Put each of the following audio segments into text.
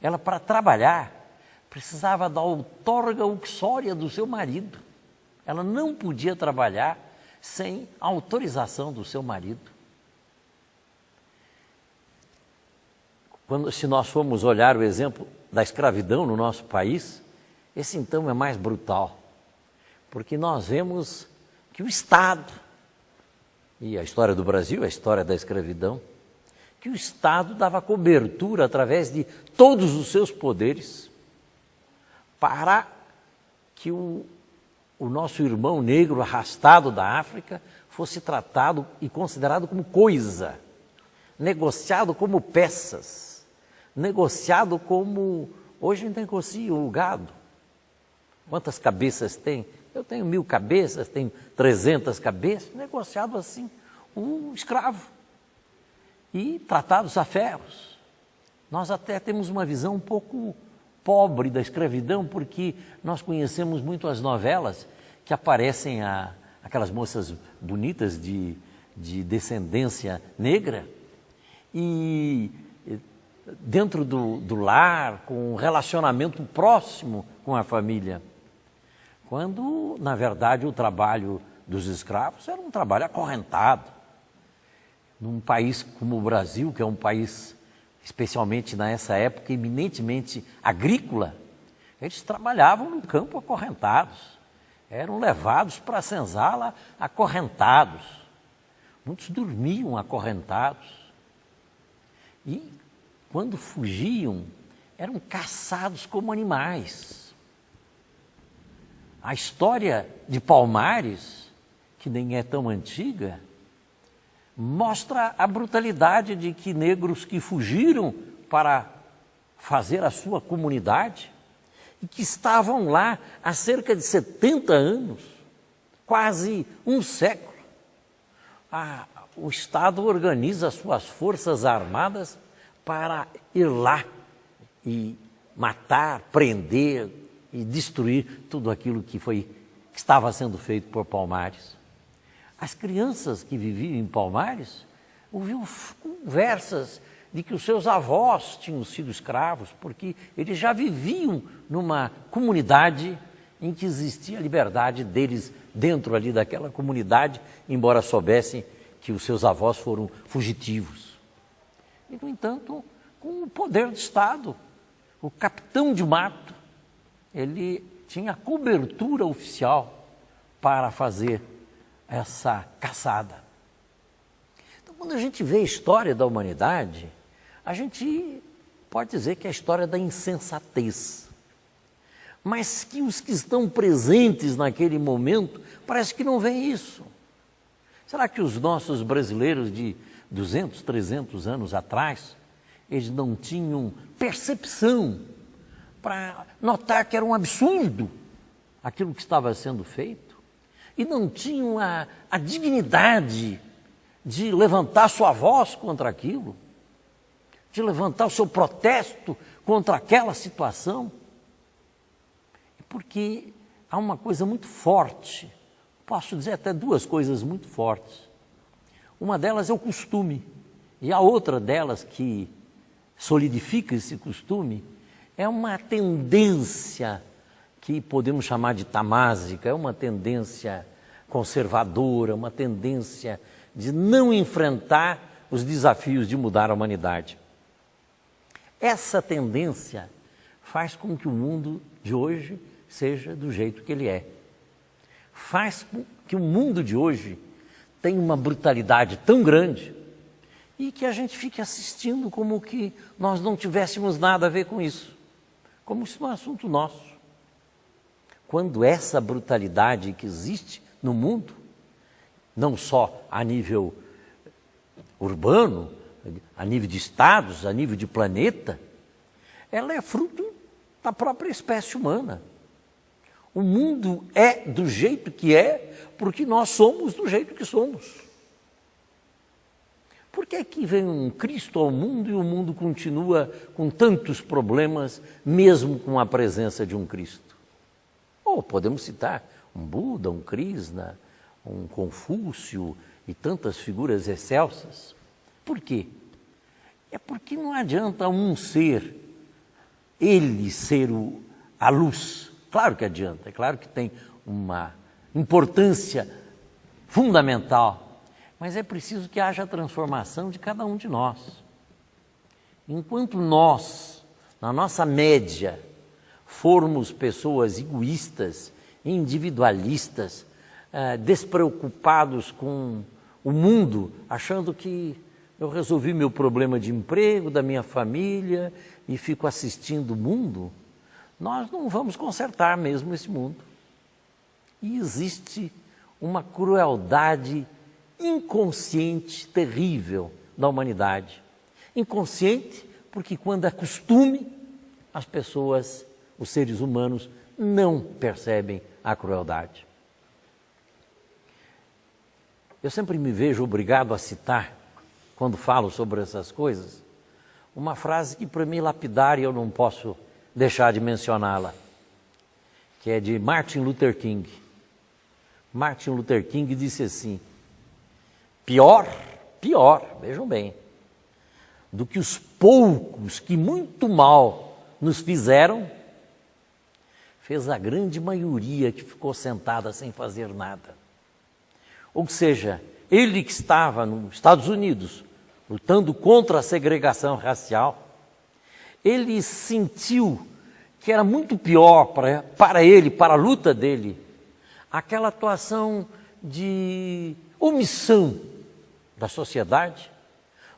Ela, para trabalhar, precisava da outorga uxória do seu marido. Ela não podia trabalhar sem a autorização do seu marido. Se nós formos olhar o exemplo da escravidão no nosso país, esse então é mais brutal, porque nós vemos que o Estado, e a história do Brasil é a história da escravidão, que o Estado dava cobertura através de todos os seus poderes para que o nosso irmão negro arrastado da África fosse tratado e considerado como coisa, negociado como peças, negociado como... Hoje negociam o gado. Quantas cabeças tem? Eu tenho 1000 cabeças, tenho 300 cabeças, negociado assim, um escravo. E tratados a ferros. Nós até temos uma visão um pouco pobre da escravidão, porque nós conhecemos muito as novelas que aparecem aquelas moças bonitas de descendência negra e dentro do lar, com um relacionamento próximo com a família. Quando, na verdade, o trabalho dos escravos era um trabalho acorrentado. Num país como o Brasil, que é um país, especialmente nessa época, eminentemente agrícola, eles trabalhavam no campo acorrentados, eram levados para a senzala acorrentados, muitos dormiam acorrentados e, quando fugiam, eram caçados como animais. A história de Palmares, que nem é tão antiga, mostra a brutalidade de que negros que fugiram para fazer a sua comunidade e que estavam lá há cerca de 70 anos, quase um século. O Estado organiza as suas forças armadas para ir lá e matar, prender e destruir tudo aquilo que estava sendo feito por Palmares. As crianças que viviam em Palmares ouviam conversas de que os seus avós tinham sido escravos, porque eles já viviam numa comunidade em que existia a liberdade deles dentro ali daquela comunidade, embora soubessem que os seus avós foram fugitivos. E, no entanto, com o poder do Estado, o capitão de mato, ele tinha cobertura oficial para fazer essa caçada. Então, quando a gente vê a história da humanidade, a gente pode dizer que é a história da insensatez. Mas que os que estão presentes naquele momento, parece que não veem isso. Será que os nossos brasileiros de 200, 300 anos atrás, eles não tinham percepção para notar que era um absurdo aquilo que estava sendo feito? E não tinham a dignidade de levantar sua voz contra aquilo, de levantar o seu protesto contra aquela situação? Porque há uma coisa muito forte, posso dizer até duas coisas muito fortes. Uma delas é o costume, e a outra delas que solidifica esse costume é uma tendência que podemos chamar de tamásica, é uma tendência conservadora, uma tendência de não enfrentar os desafios de mudar a humanidade. Essa tendência faz com que o mundo de hoje seja do jeito que ele é. Faz com que o mundo de hoje tenha uma brutalidade tão grande e que a gente fique assistindo como que nós não tivéssemos nada a ver com isso, como isso não é um assunto nosso. Quando essa brutalidade que existe no mundo, não só a nível urbano, a nível de estados, a nível de planeta, ela é fruto da própria espécie humana. O mundo é do jeito que é, porque nós somos do jeito que somos. Por que é que vem um Cristo ao mundo e o mundo continua com tantos problemas, mesmo com a presença de um Cristo? Ou podemos citar um Buda, um Krishna, um Confúcio e tantas figuras excelsas. Por quê? É porque não adianta um ser ele ser a luz. Claro que adianta, é claro que tem uma importância fundamental, mas é preciso que haja a transformação de cada um de nós. Enquanto nós, na nossa média, formos pessoas egoístas, individualistas, despreocupados com o mundo, achando que eu resolvi meu problema de emprego, da minha família e fico assistindo o mundo, nós não vamos consertar mesmo esse mundo. E existe uma crueldade inconsciente, terrível da humanidade. Inconsciente porque quando é costume, as pessoas, os seres humanos, não percebem a crueldade. Eu sempre me vejo obrigado a citar, quando falo sobre essas coisas, uma frase que para mim é lapidária e eu não posso deixar de mencioná-la, que é de Martin Luther King. Martin Luther King disse assim: pior, vejam bem, do que os poucos que muito mal nos fizeram, fez a grande maioria que ficou sentada sem fazer nada. Ou seja, ele que estava nos Estados Unidos, lutando contra a segregação racial, ele sentiu que era muito pior para ele, para a luta dele, aquela atuação de omissão da sociedade,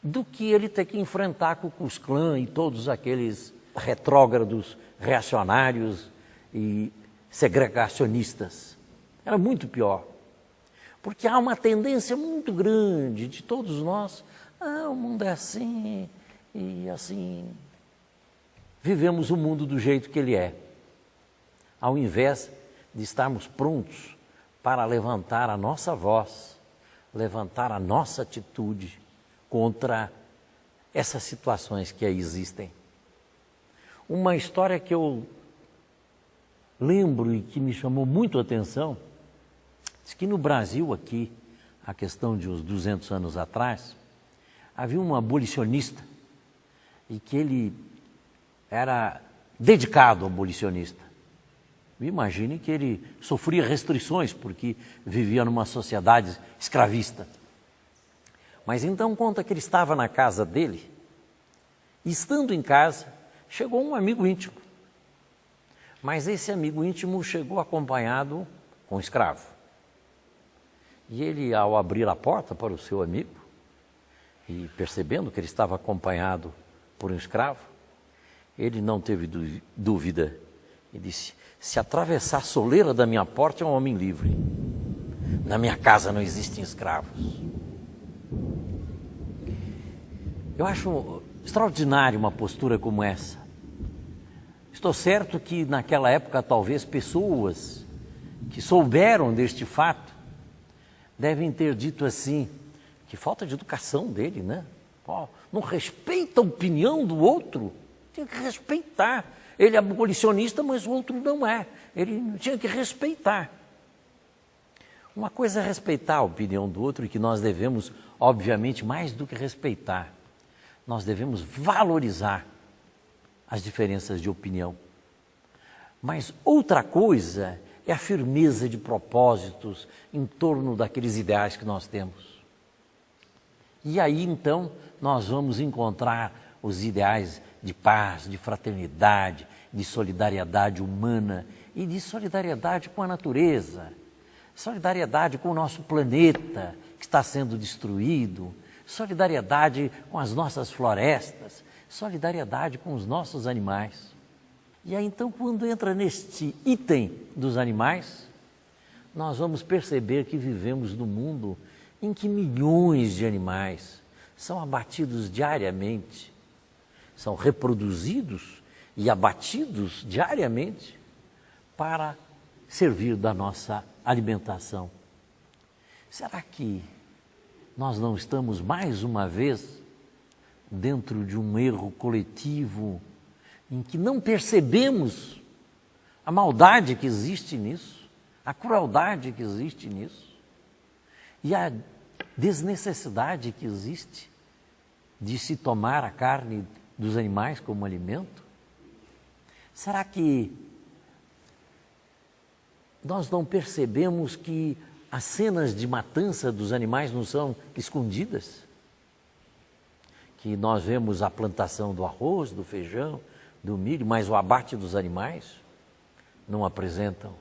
do que ele ter que enfrentar com o Ku Klux Klan e todos aqueles retrógrados, reacionários e segregacionistas. Era muito pior. Porque há uma tendência muito grande de todos nós, o mundo é assim, e assim, vivemos o mundo do jeito que ele é. Ao invés de estarmos prontos para levantar a nossa voz, levantar a nossa atitude contra essas situações que aí existem. Uma história que eu lembro e que me chamou muito a atenção, diz que no Brasil aqui, a questão de uns 200 anos atrás, havia um abolicionista e que ele era dedicado abolicionista. Imagine que ele sofria restrições porque vivia numa sociedade escravista. Mas então conta que ele estava na casa dele e, estando em casa, chegou um amigo íntimo. Mas esse amigo íntimo chegou acompanhado com um escravo. E ele, ao abrir a porta para o seu amigo, e percebendo que ele estava acompanhado por um escravo, ele não teve dúvida e disse: se atravessar a soleira da minha porta é um homem livre. Na minha casa não existem escravos. Eu acho extraordinário uma postura como essa. Estou certo que naquela época talvez pessoas que souberam deste fato devem ter dito assim: que falta de educação dele, né? Não respeita a opinião do outro, tem que respeitar. Ele é abolicionista, mas o outro não é. Ele tinha que respeitar. Uma coisa é respeitar a opinião do outro, e que nós devemos, obviamente, mais do que respeitar, nós devemos valorizar as diferenças de opinião. Mas outra coisa é a firmeza de propósitos em torno daqueles ideais que nós temos. E aí, então, nós vamos encontrar os ideais de paz, de fraternidade, de solidariedade humana e de solidariedade com a natureza, solidariedade com o nosso planeta que está sendo destruído, solidariedade com as nossas florestas, solidariedade com os nossos animais. E aí, então, quando entra neste item dos animais, nós vamos perceber que vivemos num mundo em que milhões de animais são abatidos diariamente, são reproduzidos e abatidos diariamente para servir da nossa alimentação. Será que nós não estamos mais uma vez dentro de um erro coletivo em que não percebemos a maldade que existe nisso, a crueldade que existe nisso e a desnecessidade que existe de se tomar a carne dos animais como alimento? Será que nós não percebemos que as cenas de matança dos animais não são escondidas? Que nós vemos a plantação do arroz, do feijão, do milho, mas o abate dos animais não apresentam